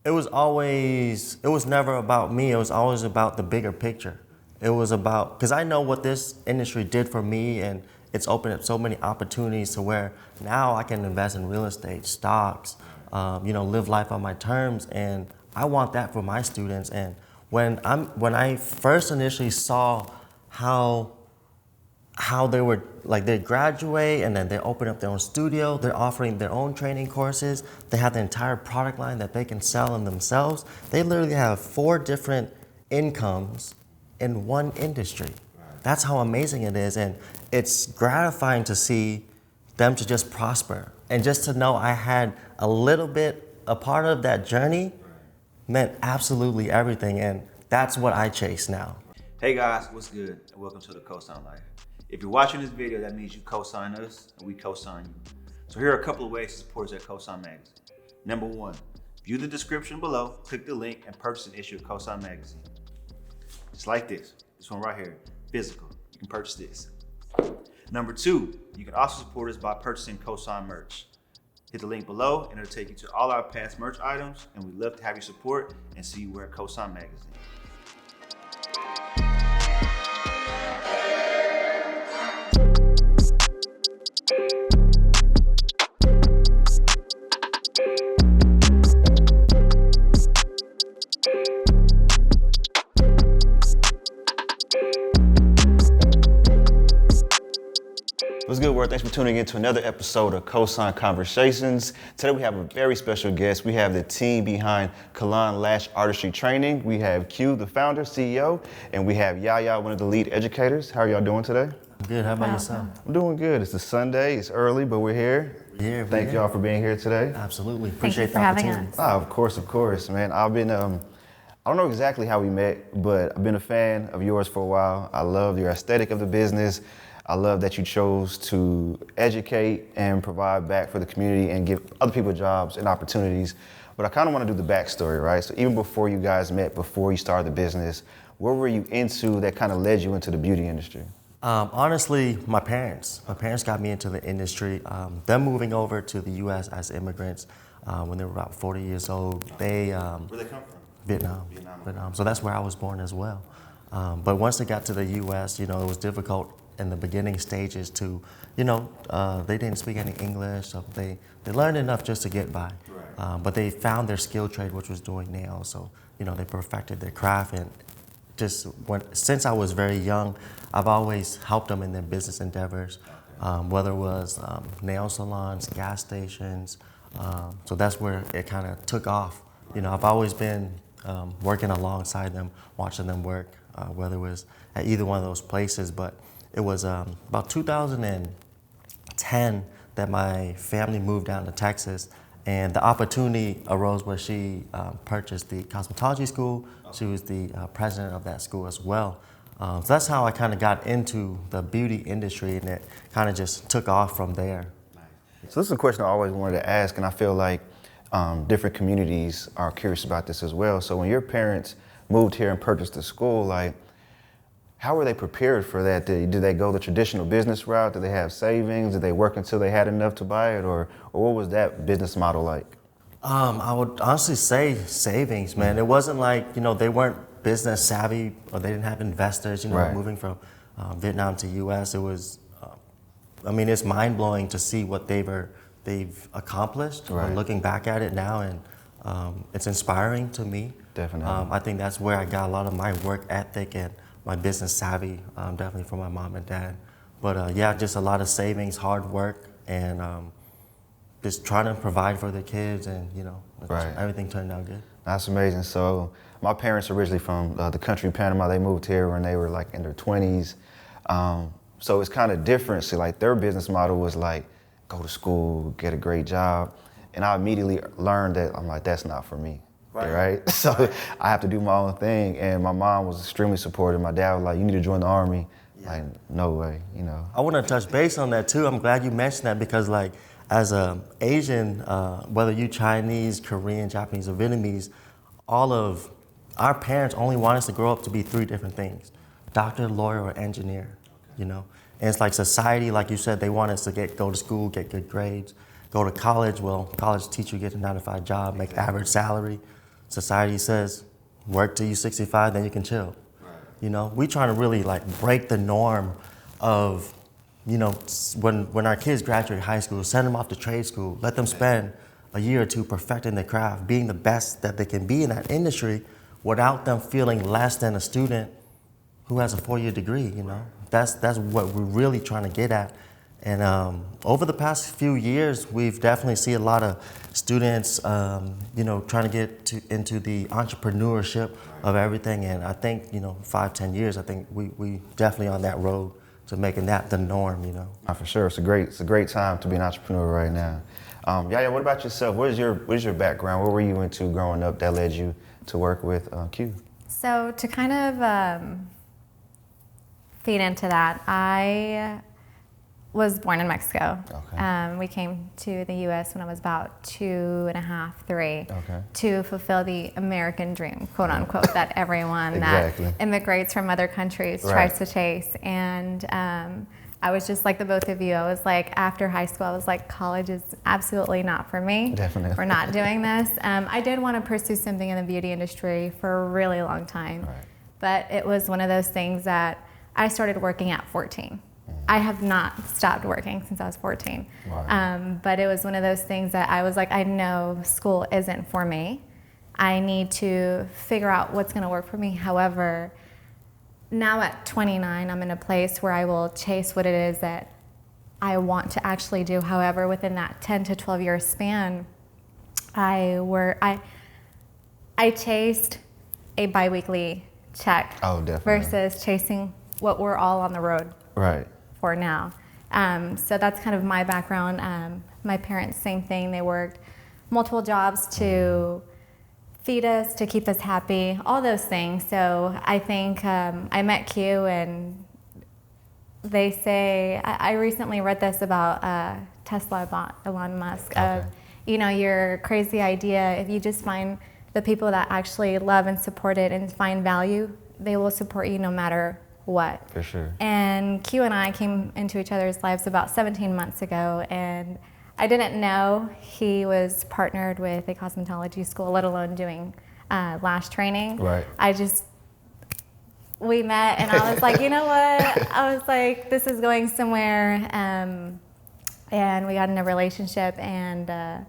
It was never about me. It was always about the bigger picture. It was about, because I know what this industry did for me, and it's opened up so many opportunities to where now I can invest in real estate, stocks, live life on my terms. And I want that for my students. And when I first initially saw how they were, like, they graduate and then they open up their own studio, they're offering their own training courses, they have the entire product line that they can sell in themselves. They literally have 4 different incomes in one industry. That's how amazing it is, and it's gratifying to see them to just prosper. And just to know I had a part of that journey meant absolutely everything, and that's what I chase now. Hey guys, what's good? And welcome to the COSIGN Life. If you're watching this video, that means you co-sign us and we co-sign you. So here are a couple of ways to support us at COSIGN Magazine. Number 1, view the description below, click the link, and purchase an issue of COSIGN Magazine. Just like this one right here, physical. You can purchase this. Number 2, you can also support us by purchasing COSIGN merch. Hit the link below and it'll take you to all our past merch items, and we'd love to have your support and see you wear COSIGN Magazine. What's good, world? Thanks for tuning in to another episode of COSIGN Conversations. Today we have a very special guest. We have the team behind KLA Lash Artistry Training. We have Q, the founder, CEO, and we have Yaya, one of the lead educators. How are y'all doing today? Good, how about yourself? I'm doing good. It's a Sunday, it's early, but we're here. Thank y'all for being here today. Absolutely, appreciate the opportunity. Of course, man. I've been, I don't know exactly how we met, but I've been a fan of yours for a while. I love your aesthetic of the business. I love that you chose to educate and provide back for the community and give other people jobs and opportunities. But I kind of want to do the backstory, right? So even before you guys met, before you started the business, what were you into that kind of led you into the beauty industry? Honestly, my parents got me into the industry. Them moving over to the U.S. as immigrants when they were about 40 years old. Where they come from? Vietnam. So that's where I was born as well. But once they got to the U.S., it was difficult in the beginning stages to, they didn't speak any English, so they learned enough just to get by. Right. But they found their skill trade, which was doing nails. So, they perfected their craft, and since I was very young, I've always helped them in their business endeavors, whether it was nail salons, gas stations. So that's where it kind of took off. I've always been working alongside them, watching them work, whether it was at either one of those places. But it was about 2010 that my family moved down to Texas, and the opportunity arose where she purchased the cosmetology school. She was the president of that school as well. So that's how I kind of got into the beauty industry, and it kind of just took off from there. So this is a question I always wanted to ask, and I feel like different communities are curious about this as well. So when your parents moved here and purchased the school, how were they prepared for that? Did they go the traditional business route? Did they have savings? Did they work until they had enough to buy it? Or what was that business model like? I would honestly say savings, man. It wasn't like, they weren't business savvy, or they didn't have investors, Right. Moving from Vietnam to US. It was, it's mind blowing to see what they've accomplished. Right. Looking back at it now, and it's inspiring to me. Definitely. I think that's where I got a lot of my work ethic and my business savvy, definitely from my mom and dad. But just a lot of savings, hard work, and just trying to provide for the kids, and Right. everything turned out good. That's amazing. So my parents are originally from the country Panama. They moved here when they were in their 20s. So it's kind of different. So their business model was go to school, get a great job. And I immediately learned that that's not for me. Right? So right. I have to do my own thing. And my mom was extremely supportive. My dad was like, you need to join the Army. Yeah. No way, I want to touch base on that too. I'm glad you mentioned that, because as an Asian, whether you Chinese, Korean, Japanese, or Vietnamese, all of our parents only want us to grow up to be 3 different things: doctor, lawyer, or engineer. And it's like society, like you said, they want us to go to school, get good grades, go to college. Well, college teach you, get a 9-to-5 job, make average salary. society says, work till you're 65, then you can chill. Right. You know, we trying to really like break the norm of, you know, when our kids graduate high school, send them off to trade school, let them spend a year or two perfecting their craft, being the best that they can be in that industry without them feeling less than a student who has a 4-year degree, you know. That's what we're really trying to get at. And over the past few years, we've definitely seen a lot of students, you know, trying to get into the entrepreneurship of everything. And I think, you know, 5-10 years, I think we definitely on that road to making that the norm, you know. For sure, it's a great time to be an entrepreneur right now. Yaya, what about yourself? What is your background? What were you into growing up that led you to work with Q? So to kind of feed into that, I was born in Mexico. Okay. We came to the U.S. when I was about 2.5, 3, Okay. to fulfill the American dream, quote unquote, that everyone Exactly. that immigrates from other countries Right. tries to chase. And I was just like the both of you. I was like, after high school, I was like, college is absolutely not for me. Definitely. We're not doing this. I did want to pursue something in the beauty industry for a really long time. Right. But it was one of those things that I started working at 14. I have not stopped working since I was 14. Wow. But it was one of those things that I was like, I know school isn't for me. I need to figure out what's going to work for me. However, now at 29, I'm in a place where I will chase what it is that I want to actually do. However, within that 10 to 12 year span, I chased a biweekly check. Oh, definitely. Versus chasing what we're all on the road Right. for now. So that's kind of my background. My parents, same thing. They worked multiple jobs to feed us, to keep us happy, all those things. So I think I met Q, and they say, I recently read this about Tesla, about Elon Musk, of, you know, your crazy idea, if you just find the people that actually love and support it and find value, they will support you no matter what. For sure. And Q and I came into each other's lives about 17 months ago, and I didn't know he was partnered with a cosmetology school, let alone doing lash training. Right. We met, and I was like, you know what? I was like, this is going somewhere, and we got in a relationship, and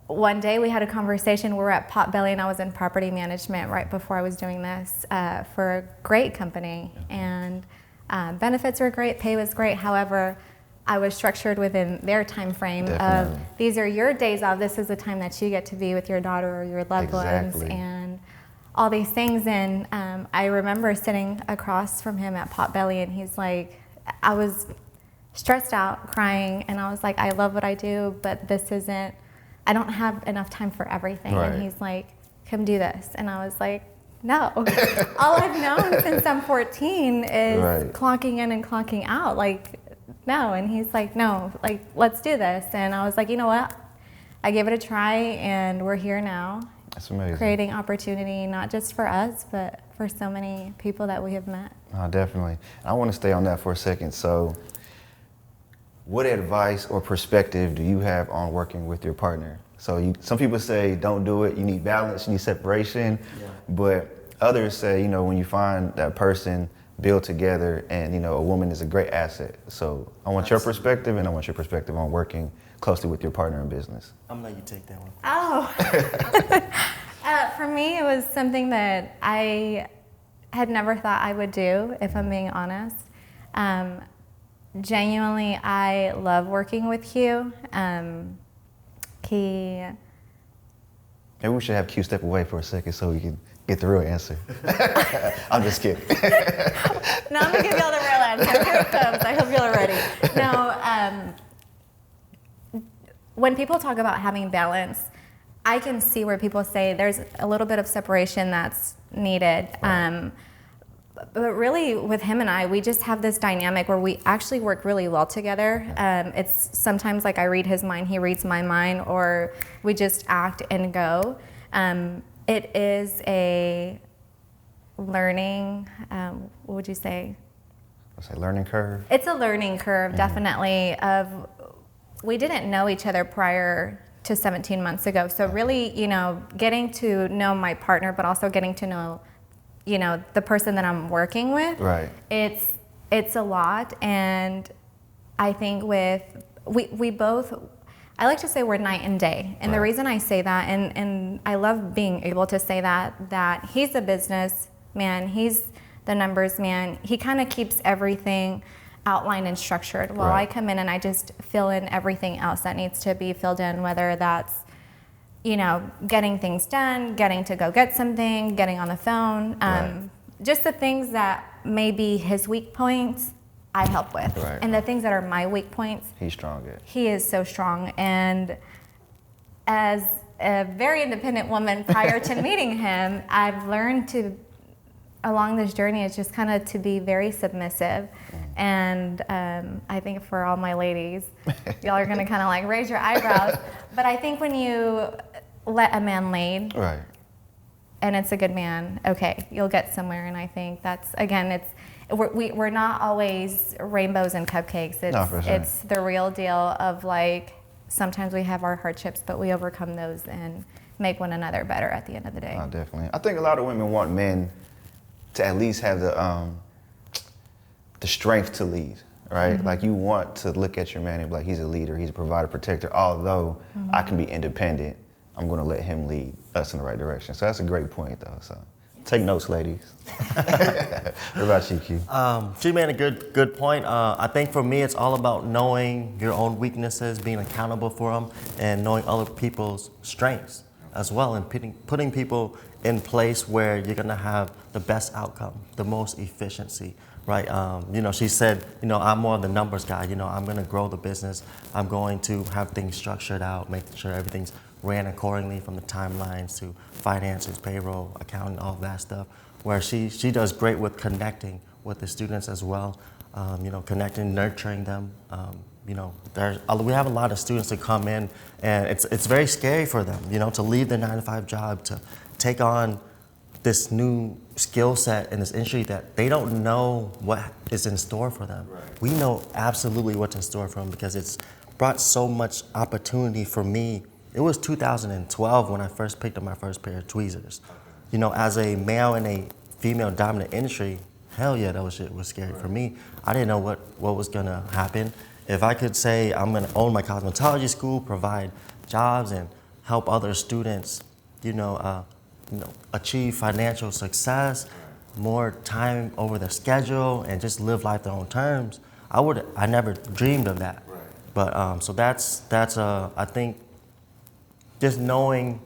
one day we had a conversation. We were at Potbelly, and I was in property management right before I was doing this for a great company, and benefits were great, pay was great. However, I was structured within their time frame Definitely. of, these are your days off, this is the time that you get to be with your daughter or your loved ones, Exactly. and all these things. And I remember sitting across from him at Potbelly, and he's like, I was stressed out, crying, and I was like, I love what I do, but this isn't, I don't have enough time for everything. Right. And he's like, come do this. And I was like, no. All I've known since I'm 14 is Right. clocking in and clocking out. Like, no. And he's like, no, like, let's do this. And I was like, you know what? I gave it a try, and we're here now. That's amazing. Creating opportunity, not just for us, but for so many people that we have met. Oh, definitely. I want to stay on that for a second. So, what advice or perspective do you have on working with your partner? So some people say don't do it, you need balance, you need separation, but others say, you know, when you find that person, build together, and, you know, a woman is a great asset. So I want your perspective, and I want your perspective on working closely with your partner in business. I'm gonna let you take that one. Oh. For me, it was something that I had never thought I would do, if I'm being honest. Genuinely, I love working with Q. Maybe we should have Q step away for a second so we can get the real answer. I'm just kidding. No, I'm gonna give y'all the real answer. Here it comes. I hope y'all are ready. No, when people talk about having balance, I can see where people say there's a little bit of separation that's needed. But really, with him and I, we just have this dynamic where we actually work really well together. It's sometimes like I read his mind, he reads my mind, or we just act and go. It is a learning, what would you say? I'll say learning curve. It's a learning curve, definitely. We didn't know each other prior to 17 months ago. So really, getting to know my partner, but also getting to know, the person that I'm working with. Right. It's a lot, and I think we both, I like to say we're night and day. And the reason I say that, and I love being able to say that he's a business man, he's the numbers man, he kind of keeps everything outlined and structured, while I come in and I just fill in everything else that needs to be filled in, whether that's, getting things done, getting to go get something, getting on the phone, just the things that may be his weak points, I help with. Right. And the things that are my weak points, He's strong at. he is so strong. And as a very independent woman prior to meeting him, I've learned to, along this journey, is just kind of to be very submissive. And I think for all my ladies, y'all are gonna kind of like raise your eyebrows. But I think when you let a man lead, and it's a good man, okay, you'll get somewhere. And I think that's, again, we're not always rainbows and cupcakes. It's the real deal of like, sometimes we have our hardships, but we overcome those and make one another better at the end of the day. Oh, definitely. I think a lot of women want men to at least have the strength to lead, right? Like you want to look at your man and be like, he's a leader, he's a provider, protector. Although I can be independent, I'm gonna let him lead us in the right direction. So that's a great point though, so. Take notes, ladies. What about you, Q? She made a good point. I think for me, it's all about knowing your own weaknesses, being accountable for them, and knowing other people's strengths as well, and putting people in place where you're gonna have the best outcome, the most efficiency, right? She said, I'm more of the numbers guy. I'm gonna grow the business. I'm going to have things structured out, making sure everything's ran accordingly, from the timelines to finances, payroll, accounting, all that stuff. Where she does great with connecting with the students as well, connecting, nurturing them. We have a lot of students that come in, and it's very scary for them, to leave their 9-to-5 job, to take on this new skill set in this industry that they don't know what is in store for them. Right. We know absolutely what's in store for them because it's brought so much opportunity for me. It was 2012 when I first picked up my first pair of tweezers. As a male in a female dominant industry, hell yeah, that shit was scary for me. I didn't know what was gonna happen. If I could say I'm gonna own my cosmetology school, provide jobs and help other students, achieve financial success, more time over their schedule, and just live life their own terms, I never dreamed of that. Right. But so that's I think, just knowing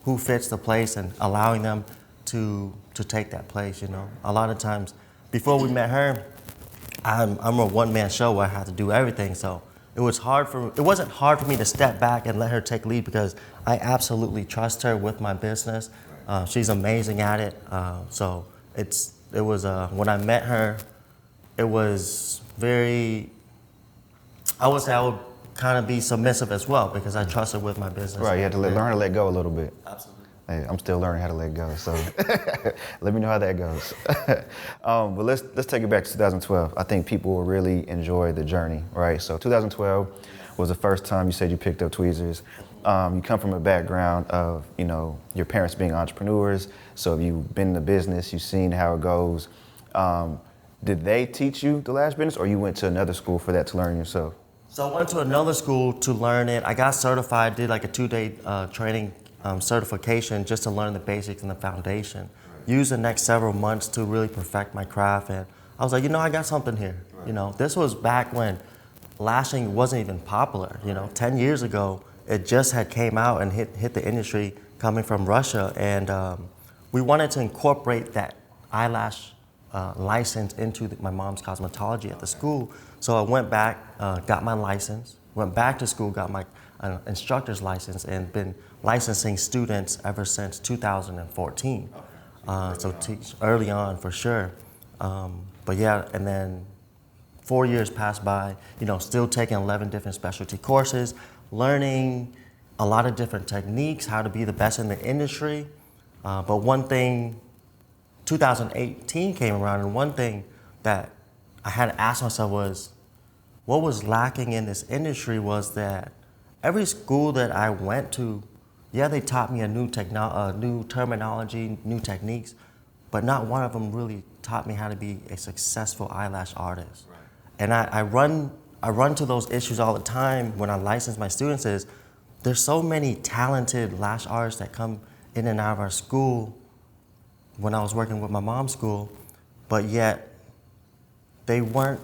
who fits the place and allowing them to take that place, A lot of times, before we met her, I'm a one-man show where I had to do everything. So it wasn't hard for me to step back and let her take lead because I absolutely trust her with my business. She's amazing at it. So it was when I met her, it was very. I would kind of be submissive as well because I trust her with my business. Right, you had to learn to let go a little bit. Absolutely. Hey, I'm still learning how to let go, so let me know how that goes. But let's take it back to 2012. I think people will really enjoy the journey, right? So 2012 was the first time you said you picked up tweezers. You come from a background of, your parents being entrepreneurs, so you've been in the business, you've seen how it goes. Did they teach you the lash business, or you went to another school for that to learn yourself? So I went to another school to learn it. I got certified, did like a 2-day training certification just to learn the basics and the foundation. Right. Used the next several months to really perfect my craft, and I was like, I got something here. Right. This was back when lashing wasn't even popular. 10 years ago, it just had came out and hit the industry coming from Russia, and we wanted to incorporate that eyelash license into my mom's cosmetology at the school. So I went back, got my license, went back to school, got my instructor's license, and been licensing students ever since 2014. So teach early on for sure. But yeah, and then 4 years passed by, still taking 11 different specialty courses, learning a lot of different techniques, how to be the best in the industry. But one thing, 2018 came around, and one thing that I had to ask myself was, what was lacking in this industry was that every school that I went to, yeah, they taught me a new new terminology, new techniques, but not one of them really taught me how to be a successful eyelash artist. Right. And I run to those issues all the time when I license my students. Is there's so many talented lash artists that come in and out of our school when I was working with my mom's school, but yet they weren't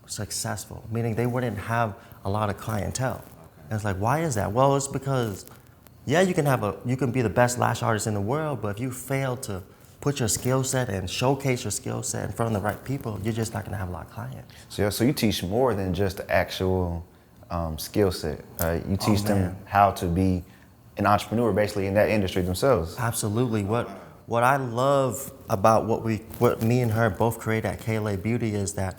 successful, meaning they wouldn't have a lot of clientele. And it's like, why is that? Well, it's because, yeah, you can be the best lash artist in the world, but if you fail to put your skill set and showcase your skill set in front of the right people, you're just not gonna have a lot of clients. So you teach more than just the actual skill set, right? You teach them how to be an entrepreneur, basically, in that industry themselves. Absolutely. What I love about what me and her both create at KLA Beauty is that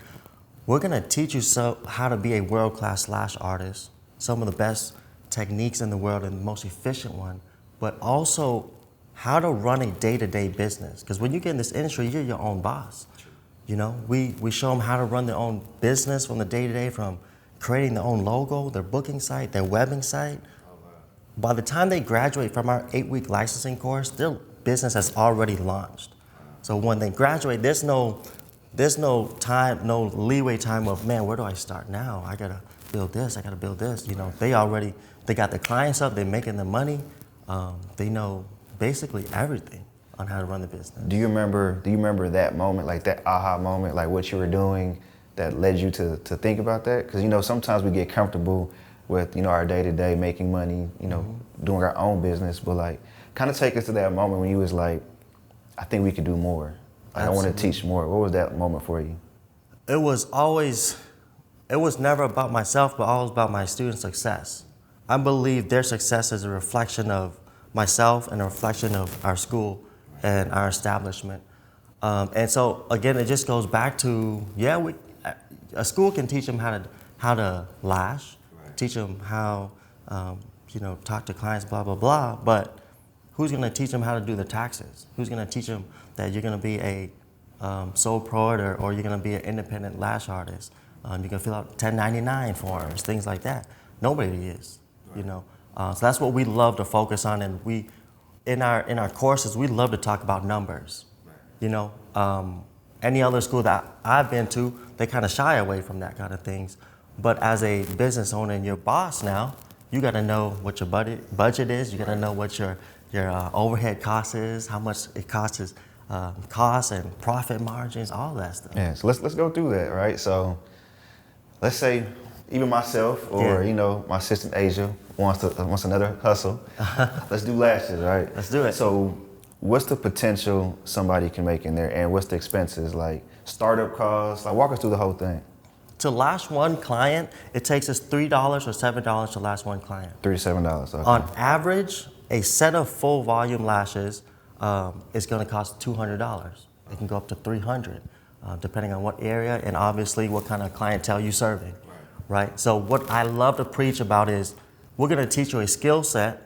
we're gonna teach you how to be a world-class lash artist, some of the best techniques in the world and the most efficient one, but also how to run a day-to-day business. Because when you get in this industry, you're your own boss. You know, we show them how to run their own business from the day-to-day, from creating their own logo, their booking site, their webbing site. By the time they graduate from our 8-week licensing course, their business has already launched. So when they graduate, there's no time, no leeway time of, man, where do I start now? I gotta build this, I gotta build this. You know, they got the clients up, they're making the money. They know basically everything on how to run the business. Do you remember that moment, like that aha moment, like what you were doing that led you to think about that? Because, you know, sometimes we get comfortable with, you know, our day-to-day making money, you know, doing our own business, but like kind of take us to that moment when you was like, I think we could do more. Like, I want to teach more. What was that moment for you? It was never about myself, but always about my students' success. I believe their success is a reflection of myself and a reflection of our school and our establishment. And so again, it just goes back to, yeah, a school can teach them how to lash, teach them how, you know, talk to clients, blah, blah, blah, but who's gonna teach them how to do the taxes? Who's gonna teach them that you're gonna be a sole proprietor or you're gonna be an independent lash artist? You can fill out 1099 forms, things like that. Nobody is, you know. So that's what we love to focus on, and in our courses, we love to talk about numbers. You know, any other school that I've been to, they kind of shy away from that kind of things. But as a business owner and your boss now, you got to know what your budget is. You got to know what your overhead cost is, how much it costs, costs and profit margins, all that stuff. Yeah. So let's go through that, right? So let's say even myself or you know my assistant Asia wants another hustle. Let's do lashes, right? Let's do it. So what's the potential somebody can make in there, and what's the expenses, like startup costs? Like, walk us through the whole thing. To lash one client, it takes us $3 or $7 to lash one client. $3 to $7. Okay. On average, a set of full volume lashes is going to cost $200. It can go up to $300, depending on what area and obviously what kind of clientele you're serving. Right? So what I love to preach about is we're going to teach you a skill set,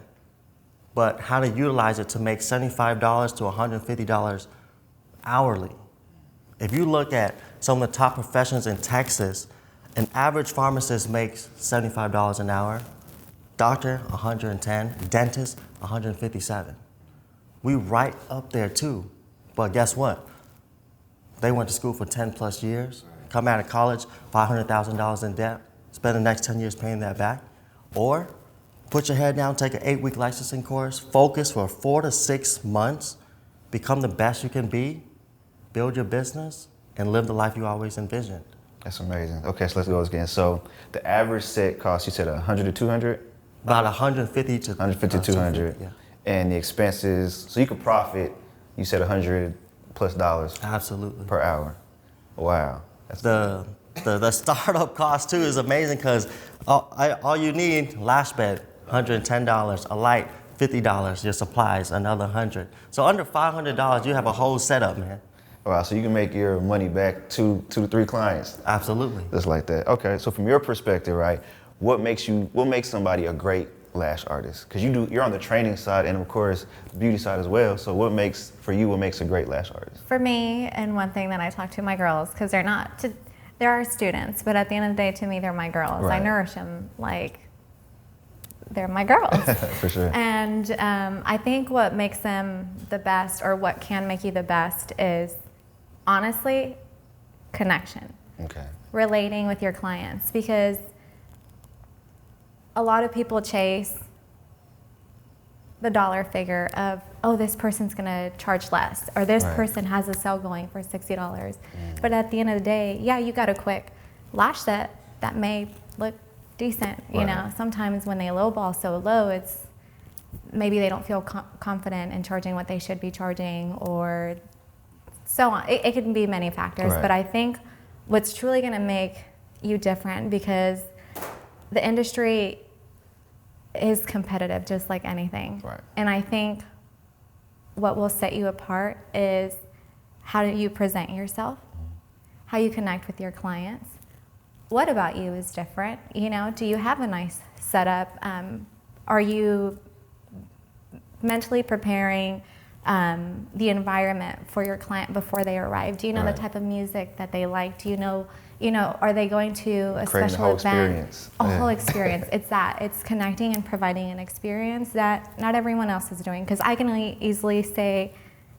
but how to utilize it to make $75 to $150 hourly. If you look at some of the top professions in Texas, an average pharmacist makes $75 an hour, doctor $110, dentist $157. We right up there too, but guess what? They went to school for 10 plus years, come out of college, $500,000 in debt, spend the next 10 years paying that back, or put your head down, take an 8-week licensing course, focus for 4 to 6 months, become the best you can be, build your business, and live the life you always envisioned. That's amazing. Okay, so let's go again. So the average set cost, you said 100 to 200? About 150 to 200. Yeah. And the expenses, so you could profit, you said $100 plus Absolutely. per hour. Wow. That's The startup cost too is amazing because all you need, lash bed, $110, a light, $50, your supplies, another $100. So under $500, you have a whole setup, man. Wow, so you can make your money back 2 to 3 clients. Absolutely. Just like that. Okay, so from your perspective, right, what makes somebody a great lash artist? Because you're on the training side and of course the beauty side as well. So what makes a great lash artist? For me, and one thing that I talk to my girls, because they're our students, but at the end of the day, to me, they're my girls. Right. I nourish them like they're my girls. For sure. And I think what makes them the best, or what can make you the best, is honestly connection. Okay. Relating with your clients, because a lot of people chase the dollar figure of, oh, this person's gonna charge less, or this person has a sale going for $60. But at the end of the day, yeah, you got a quick lash set that may look decent. You know, sometimes when they lowball so low, it's maybe they don't feel confident in charging what they should be charging, or so on. It can be many factors, but I think what's truly gonna make you different, because the industry is competitive just like anything. And I think what will set you apart is how do you present yourself, how you connect with your clients. What about you is different? You know, do you have a nice setup? Are you mentally preparing the environment for your client before they arrive? Do you know the type of music that they like? Do you know, are they going to a special event? A whole experience. It's that. It's connecting and providing an experience that not everyone else is doing. Because I can easily say,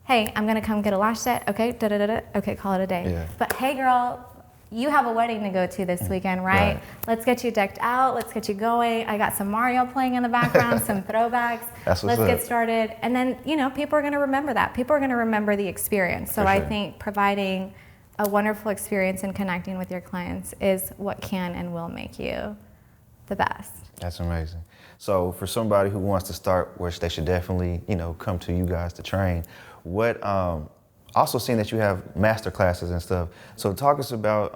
hey, I'm going to come get a lash set. Okay, da-da-da-da. Okay, call it a day. Yeah. But hey, girl, you have a wedding to go to this weekend, right? Let's get you decked out. Let's get you going. I got some Mario playing in the background, some throwbacks. Let's get started. And then, people are going to remember that. People are going to remember the experience. So I think providing a wonderful experience and connecting with your clients is what can and will make you the best. That's amazing. So for somebody who wants to start, which they should definitely, come to you guys to train, what, also seeing that you have master classes and stuff. So talk us about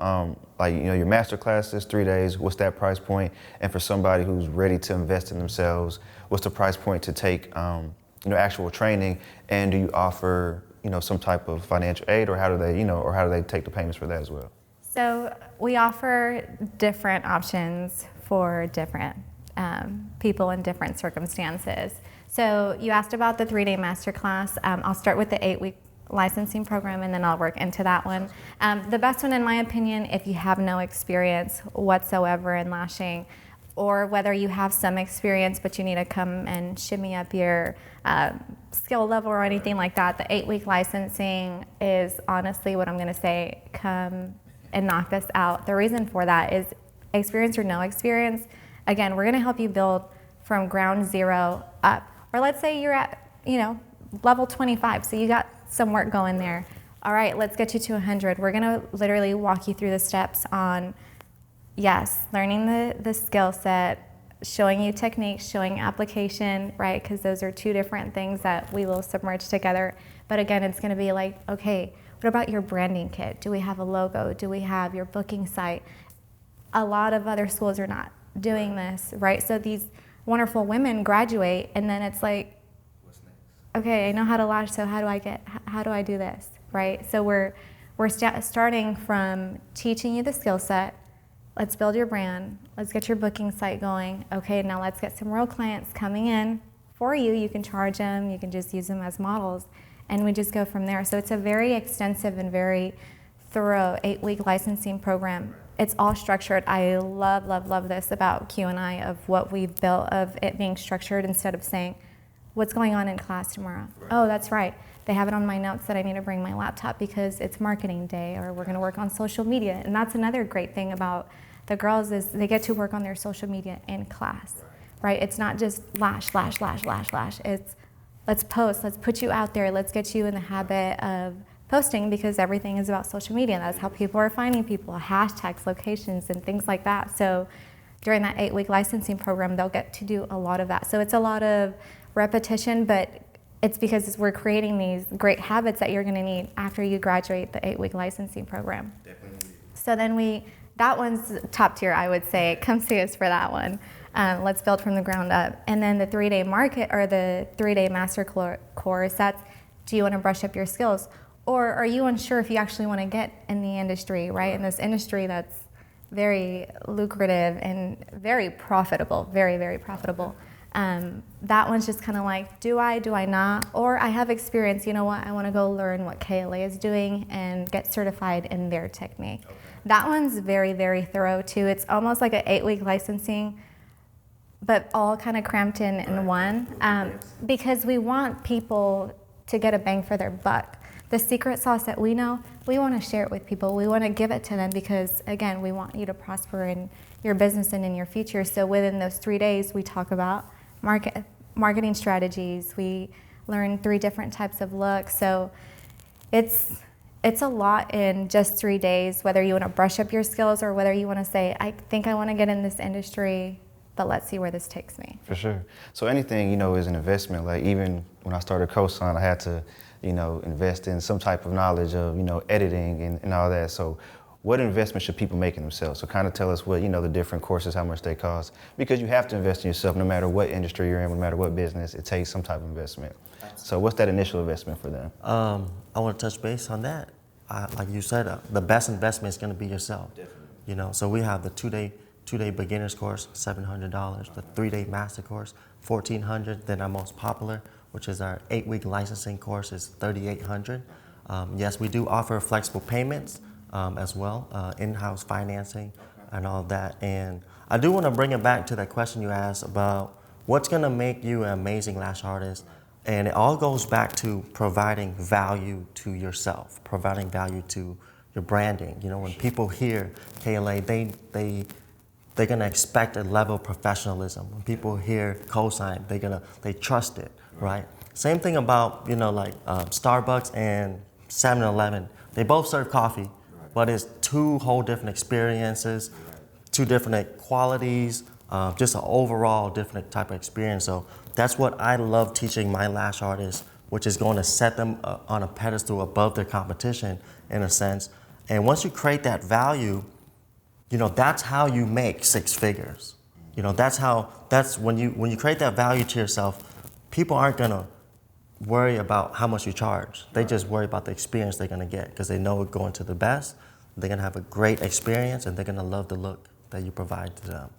your master classes, 3 days, what's that price point? And for somebody who's ready to invest in themselves, what's the price point to take actual training? And do you offer some type of financial aid, or how do they take the payments for that as well? So we offer different options for different people in different circumstances. So you asked about the 3-day masterclass. I'll start with the 8-week licensing program, and then I'll work into that one. The best one, in my opinion, if you have no experience whatsoever in lashing, or whether you have some experience but you need to come and shimmy up your skill level or anything like that, the 8-week licensing is honestly what I'm going to say, come and knock this out. The reason for that is experience or no experience. Again, we're going to help you build from ground zero up. Or let's say you're at, level 25, so you got some work going there. All right, let's get you to 100. We're going to literally walk you through the steps on, yes, learning the skill set, showing you techniques, showing application, right? Because those are two different things that we will submerge together. But again, it's going to be like, okay, what about your branding kit? Do we have a logo? Do we have your booking site? A lot of other schools are not doing this, right? So these wonderful women graduate, and then it's like, okay, I know how to lash, so how do I do this, right? So we're starting from teaching you the skill set. Let's build your brand. Let's get your booking site going. Okay, now let's get some real clients coming in for you. You can charge them. You can just use them as models. And we just go from there. So it's a very extensive and very thorough 8-week licensing program. It's all structured. I love this about Q and I, of what we've built, of it being structured instead of saying, what's going on in class tomorrow? Oh, that's right. They have it on my notes that I need to bring my laptop because it's marketing day, or we're going to work on social media. And that's another great thing about the girls, is they get to work on their social media in class, right? It's not just lash. It's let's post, let's put you out there, let's get you in the habit of posting, because everything is about social media. That's how people are finding people, hashtags, locations, and things like that. So during that 8-week licensing program, they'll get to do a lot of that. So it's a lot of repetition, but it's because we're creating these great habits that you're going to need after you graduate the 8-week licensing program. Definitely. So then that one's top tier, I would say. Come see us for that one. Let's build from the ground up. And then the 3-day market, or the 3-day master course, that's, do you want to brush up your skills? Or are you unsure if you actually want to get in the industry, right? In this industry that's very lucrative and very profitable, very, very profitable. That one's just kind of like, do I not? Or I have experience, you know what, I want to go learn what KLA is doing and get certified in their technique. Okay. That one's very, very thorough too. It's almost like an 8-week licensing, but all kind of cramped in one, because we want people to get a bang for their buck. The secret sauce that we know, we want to share it with people. We want to give it to them because, again, we want you to prosper in your business and in your future. So within those 3 days, we talk about marketing strategies. We learn 3 different types of looks. So it's a lot in just 3 days, whether you want to brush up your skills or whether you want to say, I think I want to get in this industry, but let's see where this takes me. For sure. So anything, is an investment. Like even when I started COSIGN, I had to, invest in some type of knowledge of, editing and all that. So what investment should people make in themselves? So kind of tell us what, the different courses, how much they cost. Because you have to invest in yourself no matter what industry you're in, no matter what business, it takes some type of investment. So what's that initial investment for them? I want to touch base on that. Like you said, the best investment is going to be yourself. Definitely. So we have the two-day beginners course, $700. The 3-day master course, $1,400. Then our most popular, which is our 8-week licensing course, is $3,800. Yes, we do offer flexible payments as well, in-house financing and all of that. And I do want to bring it back to that question you asked about what's going to make you an amazing lash artist. And it all goes back to providing value to yourself, providing value to your branding. When people hear KLA, they're gonna expect a level of professionalism. When people hear COSIGN, they trust it, right? Same thing about Starbucks and 7-Eleven. They both serve coffee, but it's 2 whole different experiences, 2 different qualities, just an overall different type of experience. So that's what I love teaching my lash artists, which is going to set them on a pedestal above their competition in a sense. And once you create that value, that's how you make 6 figures. That's when you create that value to yourself, people aren't gonna worry about how much you charge. They just worry about the experience they're gonna get because they know going to the best, they're gonna have a great experience and they're gonna love the look that you provide to them.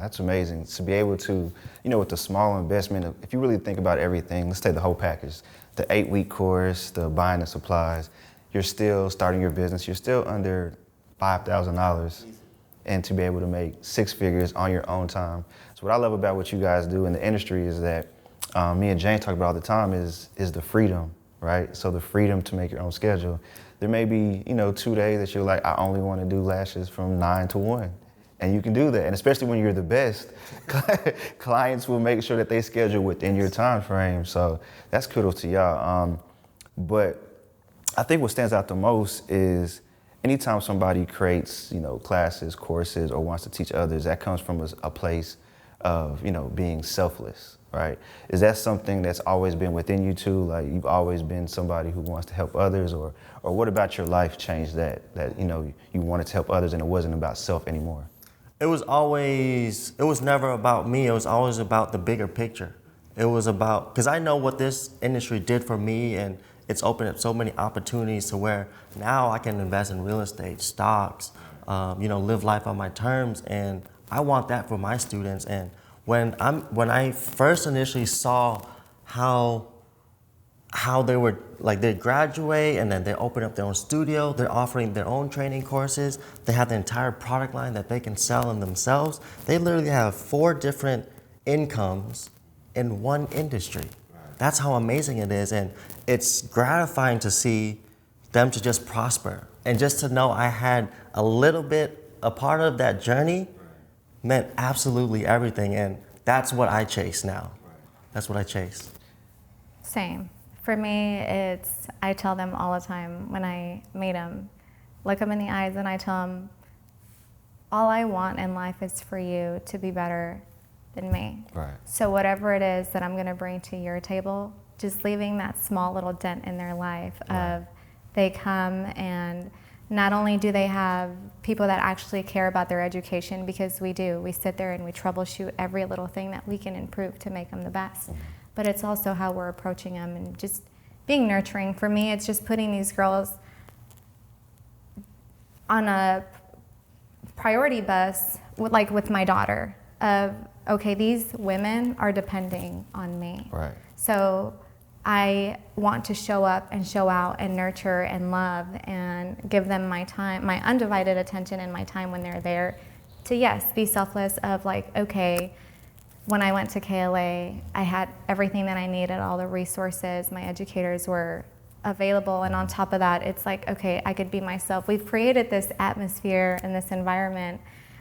That's amazing to be able to, with the small investment, if you really think about everything, let's take the whole package, the 8-week course, the buying the supplies, you're still starting your business, you're still under $5,000 and to be able to make 6 figures on your own time. So what I love about what you guys do in the industry is that me and Jane talk about all the time is the freedom, right? So the freedom to make your own schedule. There may be, 2 days that you're like, I only want to do lashes from 9 to 1. And you can do that. And especially when you're the best, clients will make sure that they schedule within your time frame. So that's kudos to y'all. But I think what stands out the most is anytime somebody creates, classes, courses, or wants to teach others, that comes from a place of, being selfless, right? Is that something that's always been within you too? Like you've always been somebody who wants to help others, or what about your life changed that you wanted to help others and it wasn't about self anymore? It was never about me. It was always about the bigger picture. It was about, because I know what this industry did for me, and it's opened up so many opportunities to where now I can invest in real estate, stocks, live life on my terms, and I want that for my students. And when I first initially saw how they were, like they graduate and then they open up their own studio, they're offering their own training courses, they have the entire product line that they can sell in themselves. They literally have 4 different incomes in one industry. That's how amazing it is, and it's gratifying to see them to just prosper. And just to know I had a part of that journey meant absolutely everything, and that's what I chase now. That's what I chase. Same. For me, I tell them all the time when I meet them, look them in the eyes and I tell them, all I want in life is for you to be better than me. Right. So whatever it is that I'm gonna bring to your table, just leaving that small little dent in their life of they come and not only do they have people that actually care about their education, because we do, we sit there and we troubleshoot every little thing that we can improve to make them the best. But it's also how we're approaching them and just being nurturing. For me, it's just putting these girls on a priority bus, with my daughter, of, okay, these women are depending on me. Right. So I want to show up and show out and nurture and love and give them my time, my undivided attention and my time when they're there to, yes, be selfless of like, okay, when I went to KLA, I had everything that I needed, all the resources, my educators were available, and on top of that, it's like, okay, I could be myself. We've created this atmosphere and this environment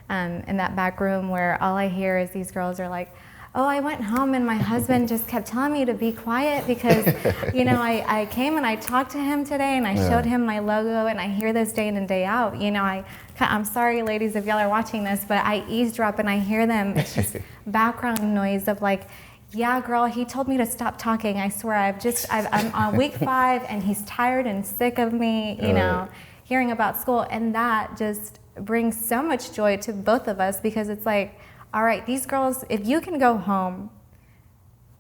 in that back room where all I hear is these girls are like, oh, I went home and my husband just kept telling me to be quiet because, you know, I came and I talked to him today and I showed him my logo, and I hear this day in and day out. You know, I'm sorry, ladies, if y'all are watching this, but I eavesdrop and I hear them. It's just background noise of like, yeah, girl, he told me to stop talking. I swear, I'm on week 5 and he's tired and sick of me, you know, hearing about school. And that just brings so much joy to both of us, because it's like, all right, these girls, if you can go home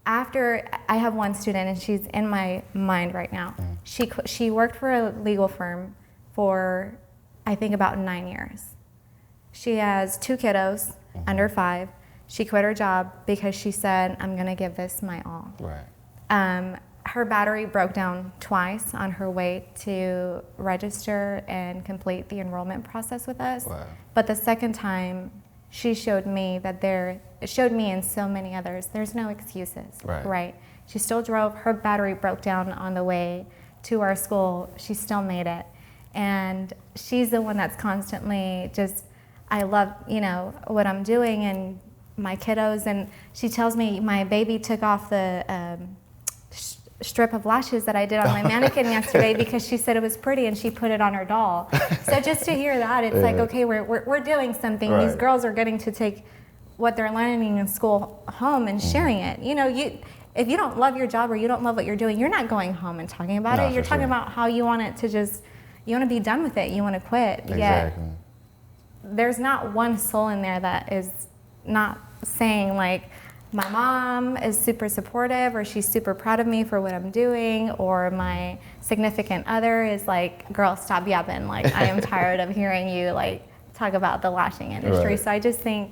after, I have one student and she's in my mind right now. She worked for a legal firm for, I think, about 9 years. She has 2 kiddos, under 5. She quit her job because she said, I'm gonna give this my all. Right. Her battery broke down twice on her way to register and complete the enrollment process with us. Wow. But the second time, she showed me that it showed me and so many others, there's no excuses, right? She still drove, her battery broke down on the way to our school, she still made it. And she's the one that's constantly just, I love, you know, what I'm doing and my kiddos, and she tells me my baby took off the strip of lashes that I did on my mannequin yesterday because she said it was pretty and she put it on her doll. So just to hear that, it's like, okay, we're doing something. These girls are getting to take what they're learning in school home and sharing it. You know, if you don't love your job or you don't love what you're doing, you're not going home and talking about it. You're talking about how you want it to just, you want to be done with it. You want to quit. Exactly. Yet, there's not one soul in there that is not saying like, my mom is super supportive, or she's super proud of me for what I'm doing, or my significant other is like, girl, stop yapping. Like, I am tired of hearing you like talk about the lashing industry. So I just think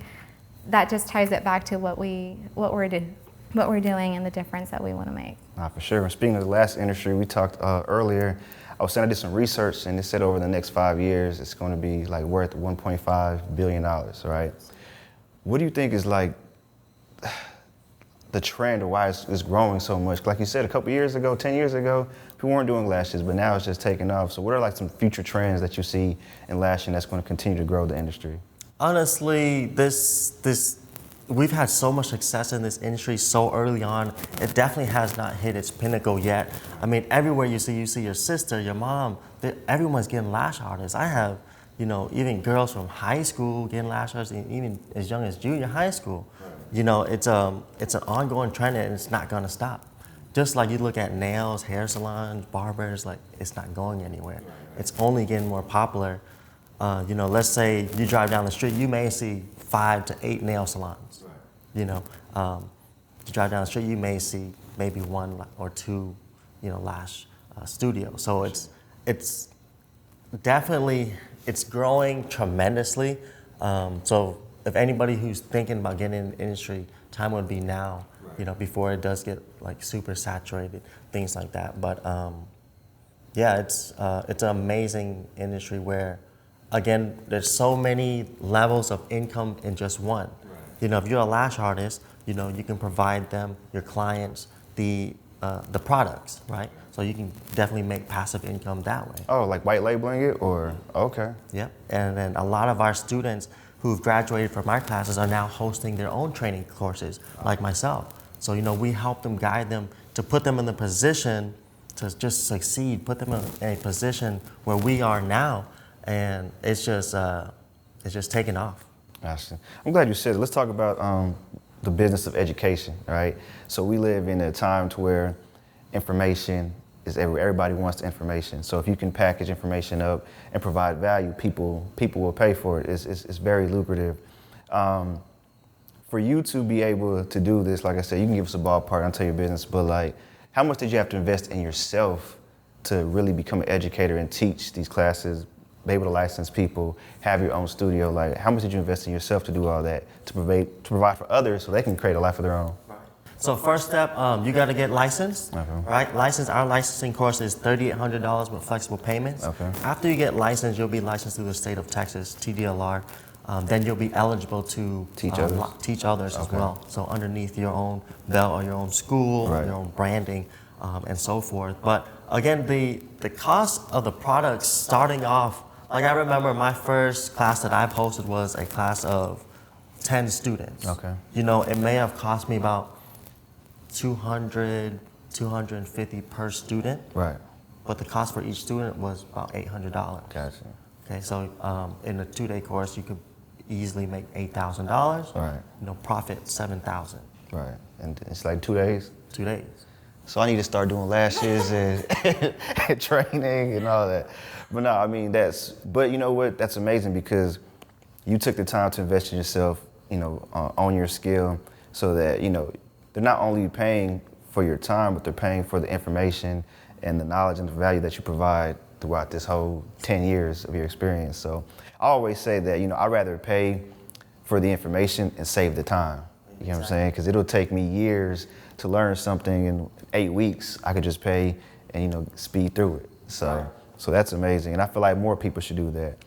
that just ties it back to what we're doing and the difference that we want to make. For sure. And speaking of the lash industry, we talked earlier. I was saying I did some research, and it said over the next 5 years, it's going to be like worth $1.5 billion, right? What do you think is like the trend, or why it's growing so much? Like you said, a couple years ago, 10 years ago, people weren't doing lashes, but now it's just taking off. So what are like some future trends that you see in lashing that's going to continue to grow the industry? Honestly, we've had so much success in this industry so early on. It definitely has not hit its pinnacle yet. I mean, everywhere you see your sister, your mom, everyone's getting lash artists. I have, you know, even girls from high school getting lash artists, even as young as junior high school. You know, it's an ongoing trend, and it's not gonna stop. Just like you look at nails, hair salons, barbers, like it's not going anywhere. It's only getting more popular. You know, let's say you drive down the street, you may see 5 to 8 nail salons. You know, you drive down the street, you may see maybe 1 or 2, you know, lash studios. So it's definitely, it's growing tremendously. So if anybody who's thinking about getting in the industry, time would be now, you know, before it does get like super saturated, things like that. But yeah, it's an amazing industry where, again, there's so many levels of income in just one. You know, if you're a lash artist, you know, you can provide them, your clients, the products, right? So you can definitely make passive income that way. Oh, like white labeling it, or okay. Yep. And then a lot of our students who've graduated from our classes are now hosting their own training courses, like myself. So, you know, we help them, guide them to put them in the position to just succeed, put them in a position where we are now, and it's just taking off. Gotcha. I'm glad you said it. Let's talk about the business of education, right? So we live in a time to where information is everybody wants information. So if you can package information up and provide value, people will pay for it. It's very lucrative. For you to be able to do this, like I said, you can give us a ballpark, I'll tell your business, but like, how much did you have to invest in yourself to really become an educator and teach these classes, be able to license people, have your own studio? Like, how much did you invest in yourself to do all that, to provide for others so they can create a life of their own? So first step, you got to get licensed, right? Our licensing course is $3,800 with flexible payments. Okay. After you get licensed, you'll be licensed through the state of Texas, TDLR. then you'll be eligible to teach others as well. So underneath your own belt or your own school, your own branding, and so forth. But again, the cost of the products starting off, like I remember my first class that I hosted was a class of 10 students. Okay. You know, it may have cost me about 200, 250 per student. Right. But the cost for each student was about $800. Gotcha. Okay, so in a 2-day course, you could easily make $8,000. Right. You know, profit $7,000. Right. And it's like 2 days? 2 days. So I need to start doing lashes and training and all that. But no, I mean, but you know what? That's amazing because you took the time to invest in yourself, you know, on your skill so that, you know, they're not only paying for your time, but they're paying for the information and the knowledge and the value that you provide throughout this whole 10 years of your experience. So I always say that, you know, I'd rather pay for the information and save the time. You know what I'm saying? Because it'll take me years to learn something in 8 weeks. I could just pay and, you know, speed through it. So that's amazing. And I feel like more people should do that.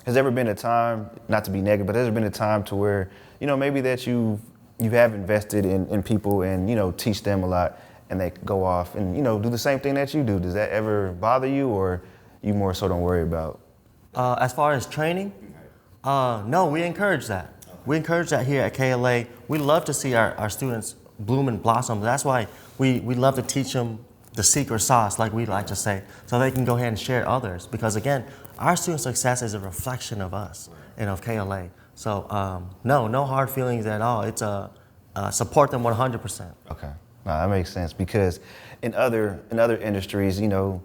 Has there ever been a time, not to be negative, but has there been a time to where, you know, maybe that you have invested in people and, you know, teach them a lot and they go off and, you know, do the same thing that you do? Does that ever bother you or you more so don't worry about? As far as training, no, we encourage that. We encourage that here at KLA. We love to see our students bloom and blossom. That's why we love to teach them the secret sauce, like we like to say, so they can go ahead and share it others. Because again, our student success is a reflection of us and of KLA. So no hard feelings at all. It's support them 100%. Okay, no, that makes sense because in other industries, you know,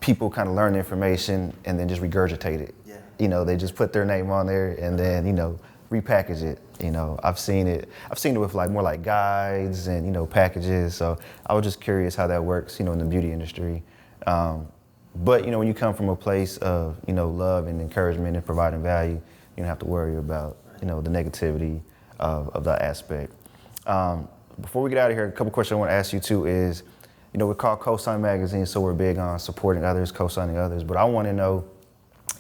people kind of learn the information and then just regurgitate it. Yeah. You know, they just put their name on there and then, you know, repackage it. You know, I've seen it with like more like guides and, you know, packages. So I was just curious how that works, you know, in the beauty industry. But, you know, when you come from a place of, you know, love and encouragement and providing value, you don't have to worry about, you know, the negativity of that aspect. Before we get out of here, a couple questions I want to ask you too is, you know, we're called COSIGN Magazine, so we're big on supporting others, co-signing others. But I want to know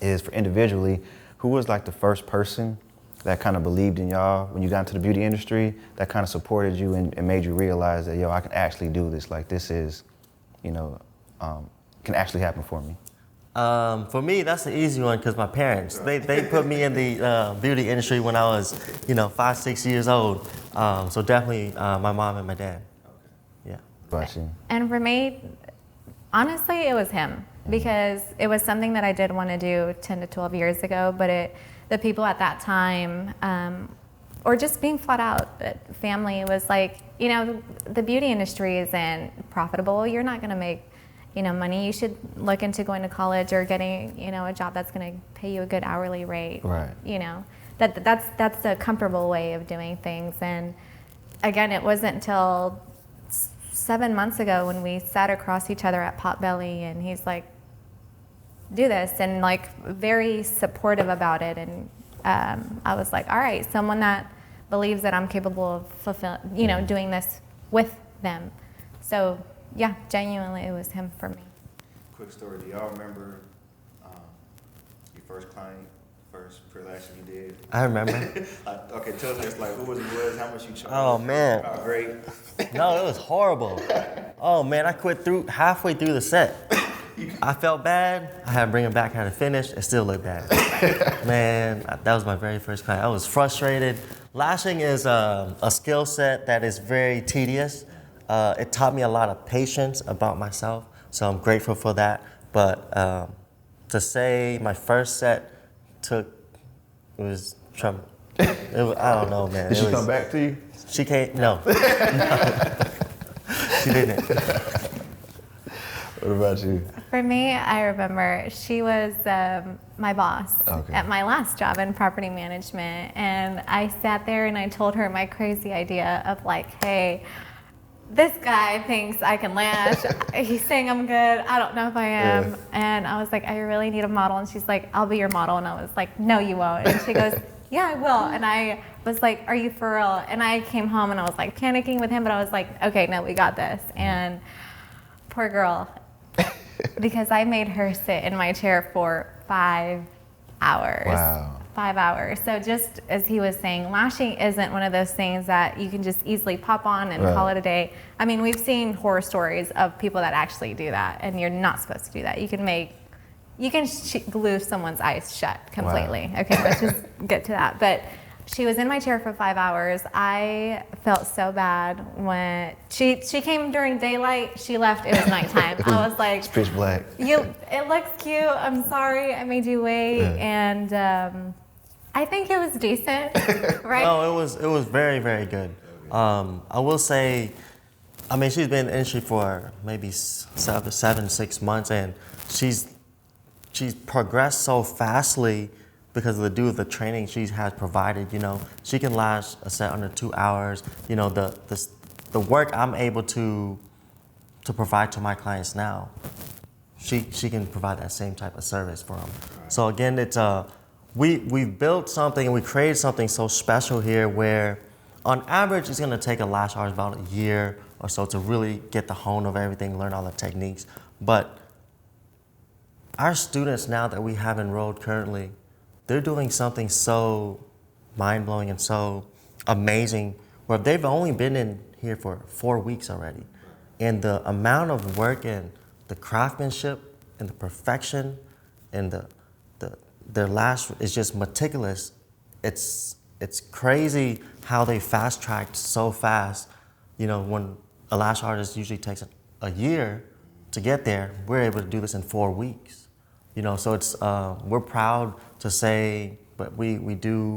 is for individually, who was like the first person that kind of believed in y'all when you got into the beauty industry, that kind of supported you and made you realize that, yo, I can actually do this. Like this is, you know, can actually happen for me. For me, that's the easy one because my parents, they put me in the beauty industry when I was, you know, 5, 6 years old. So definitely my mom and my dad. Yeah. Got you. And for me, honestly, it was him because it was something that I did want to do 10 to 12 years ago, but the people at that time, or just being flat out, family was like, you know, the beauty industry isn't profitable. You're not going to make, you know, money. You should look into going to college or getting, you know, a job that's going to pay you a good hourly rate. Right. You know, that's a comfortable way of doing things. And again, it wasn't until 7 months ago when we sat across each other at Potbelly and he's like, do this, and like very supportive about it. And I was like, all right, someone that believes that I'm capable of doing this with them. So yeah, genuinely it was him for me. Quick story, do y'all remember your first client, first pre-lash you did? I remember. Okay, tell us like who was, how much you charged? Oh man. How great. No, it was horrible. Oh man, I quit halfway through the set. I felt bad. I had to bring it back, I had to finish. It still looked bad. Man, that was my very first client. I was frustrated. Lashing is a skill set that is very tedious. It taught me a lot of patience about myself, so I'm grateful for that. But to say my first set it was trouble. I don't know, man. Did she come back to you? She came, no. She didn't. What about you? For me, I remember she was my boss at my last job in property management. And I sat there and I told her my crazy idea of like, hey, this guy thinks I can lash. He's saying I'm good. I don't know if I am. Yeah. And I was like, I really need a model. And she's like, I'll be your model. And I was like, no, you won't. And she goes, yeah, I will. And I was like, are you for real? And I came home and I was like panicking with him, but I was like, okay, no, we got this. And poor girl, because I made her sit in my chair for 5 hours. Wow. 5 hours. So just as he was saying, lashing isn't one of those things that you can just easily pop on and Right. call it a day. I mean, we've seen horror stories of people that actually do that, and you're not supposed to do that. You can glue someone's eyes shut completely. Wow. Okay, let's just get to that. But she was in my chair for 5 hours. I felt so bad when she came during daylight. She left, it was nighttime. I was like, It's pitch black. it looks cute. I'm sorry I made you wait. Yeah. And I think it was decent, right? No, it was very, very good. I will say, I mean, she's been in the industry for maybe 6 months, and she's progressed so fastly because of the training she has provided. You know, she can lash a set under 2 hours. You know, the work I'm able to provide to my clients now, she can provide that same type of service for them. So again, it's we've built something and we created something so special here where on average it's gonna take a lash artist about a year or so to really get the hone of everything, learn all the techniques. But our students now that we have enrolled currently, they're doing something so mind-blowing and so amazing where they've only been in here for 4 weeks already. And the amount of work and the craftsmanship and the perfection and their lash is just meticulous. It's crazy how they fast-tracked so fast. You know, when a lash artist usually takes a year to get there, we're able to do this in 4 weeks. You know, so it's we're proud to say, but we're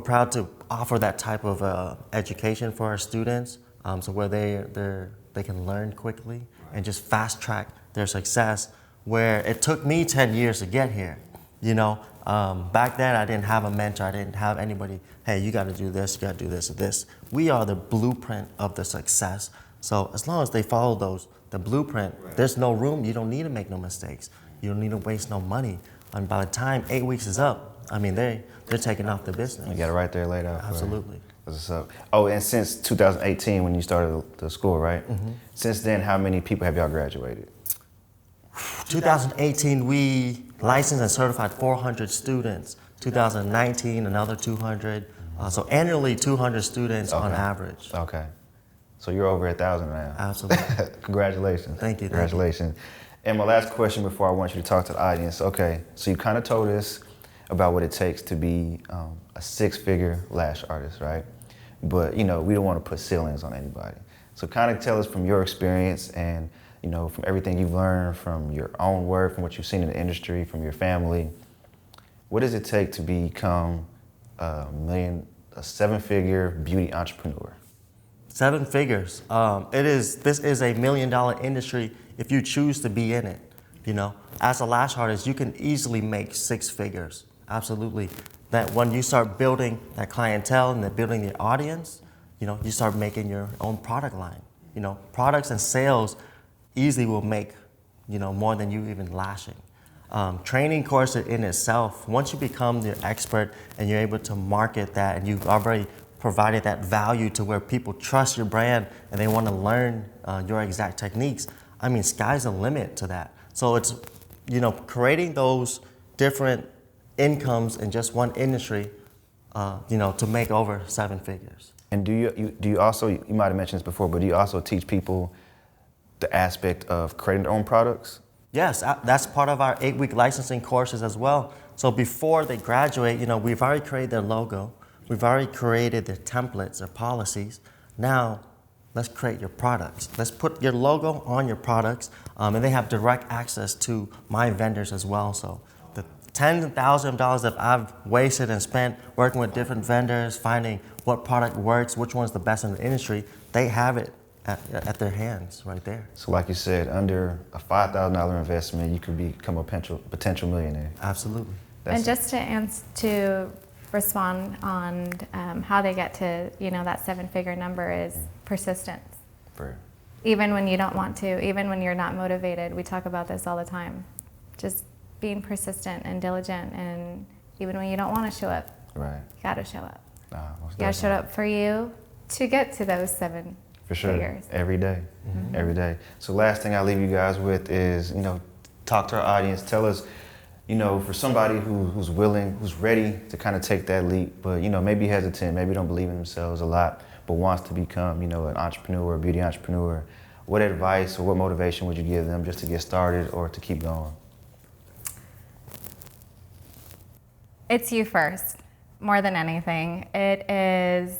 proud to offer that type of education for our students, so where they can learn quickly and just fast track their success. Where it took me 10 years to get here, you know. Back then I didn't have a mentor, I didn't have anybody. Hey, you got to do this, you got to do this or this. We are the blueprint of the success. So as long as they follow the blueprint, there's no room. You don't need to make no mistakes. You don't need to waste no money. And by the time 8 weeks is up, I mean, they're taking off the business. You got it right there laid out. Absolutely. What's up? Oh, and since 2018 when you started the school, right? Mm-hmm. Since then, how many people have y'all graduated? 2018, we licensed and certified 400 students. 2019, another 200. So annually, 200 students on average. Okay. So you're over 1,000 now. Absolutely. Congratulations. Thank you. Congratulations. And my last question before I want you to talk to the audience. Okay, so you kind of told us about what it takes to be a six-figure lash artist, right? But, you know, we don't want to put ceilings on anybody. So kind of tell us from your experience and, you know, from everything you've learned from your own work, from what you've seen in the industry, from your family, what does it take to become a seven-figure beauty entrepreneur? 7 figures. This is a $1 million industry if you choose to be in it. You know, as a lash artist, you can easily make 6 figures. Absolutely. That when you start building that clientele and then building the audience, you know, you start making your own product line. You know, products and sales easily will make, you know, more than you even lashing. Training course in itself, once you become the expert and you're able to market that and you've already provided that value to where people trust your brand and they want to learn your exact techniques, I mean, sky's the limit to that. So it's, you know, creating those different incomes in just one industry, you know, to make over 7 figures. And do you also, you might have mentioned this before, but do you also teach people the aspect of creating their own products? Yes, that's part of our 8-week licensing courses as well. So before they graduate, you know, we've already created their logo. We've already created their templates, their policies. Now, let's create your products. Let's put your logo on your products, and they have direct access to my vendors as well. So the tens of thousands of dollars that I've wasted and spent working with different vendors, finding what product works, which one's the best in the industry, they have it at their hands right there. So like you said, under a $5,000 investment, you could become a potential millionaire. Absolutely. And just to respond on how they get to, you know, that 7-figure number is persistence. Even when you don't want to, even when you're not motivated, we talk about this all the time. Just being persistent and diligent, and even when you don't want to show up, right, you got to show up. Most you got to show up for you to get to those 7 for sure. figures. Every day. Mm-hmm. Every day. So last thing I'll leave you guys with is, you know, talk to our audience. Tell us you know, for somebody who's willing, who's ready to kind of take that leap, but, you know, maybe hesitant, maybe don't believe in themselves a lot, but wants to become, you know, an entrepreneur, a beauty entrepreneur, what advice or what motivation would you give them just to get started or to keep going? It's you first, more than anything. It is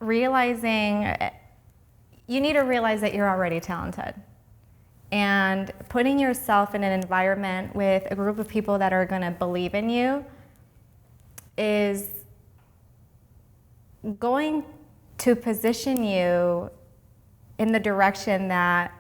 realizing, you need to realize that you're already talented. And putting yourself in an environment with a group of people that are going to believe in you is going to position you in the direction that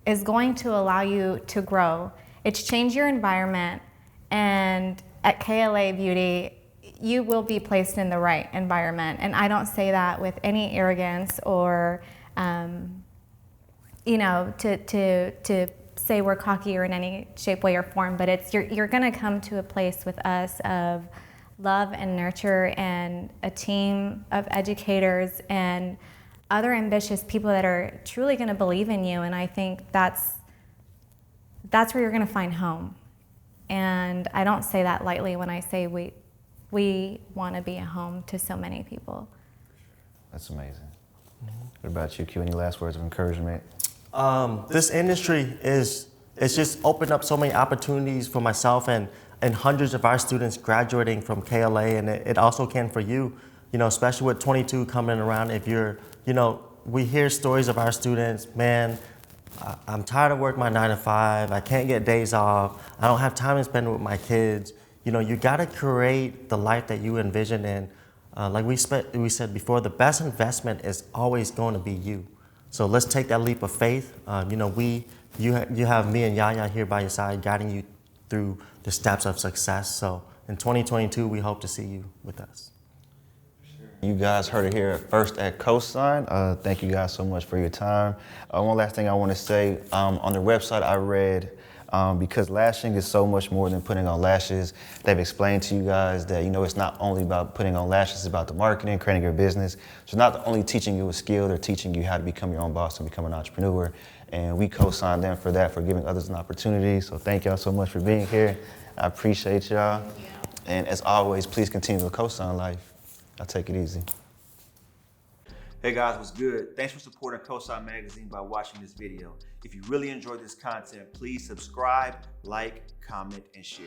is going to allow you to grow. It's change your environment, and at KLA Beauty, you will be placed in the right environment. And I don't say that with any arrogance or, you know, to say we're cocky or in any shape, way, or form, but it's you're gonna come to a place with us of love and nurture and a team of educators and other ambitious people that are truly gonna believe in you. And I think that's where you're gonna find home. And I don't say that lightly when I say we wanna be a home to so many people. That's amazing. What about you, Q? Any last words of encouragement? This industry it's just opened up so many opportunities for myself and hundreds of our students graduating from KLA, and it also can for you, you know, especially with 22 coming around. If you're, you know, we hear stories of our students, man, I'm tired of working my 9 to 5, I can't get days off, I don't have time to spend with my kids. You know, you gotta create the life that you envision, and like we said before, the best investment is always going to be you. So let's take that leap of faith. You know, you have me and Yaya here by your side, guiding you through the steps of success. So in 2022, we hope to see you with us. You guys heard it here first at COSIGN. Thank you guys so much for your time. One last thing I want to say, on their website I read, because lashing is so much more than putting on lashes. They've explained to you guys that, you know, it's not only about putting on lashes, it's about the marketing, creating your business. So not only teaching you a skill, they're teaching you how to become your own boss and become an entrepreneur. And we co-sign them for that, for giving others an opportunity. So thank y'all so much for being here. I appreciate y'all. And as always, please continue to co-sign life. I'll take it easy. Hey guys, what's good? Thanks for supporting COSIGN Magazine by watching this video. If you really enjoyed this content, please subscribe, like, comment, and share.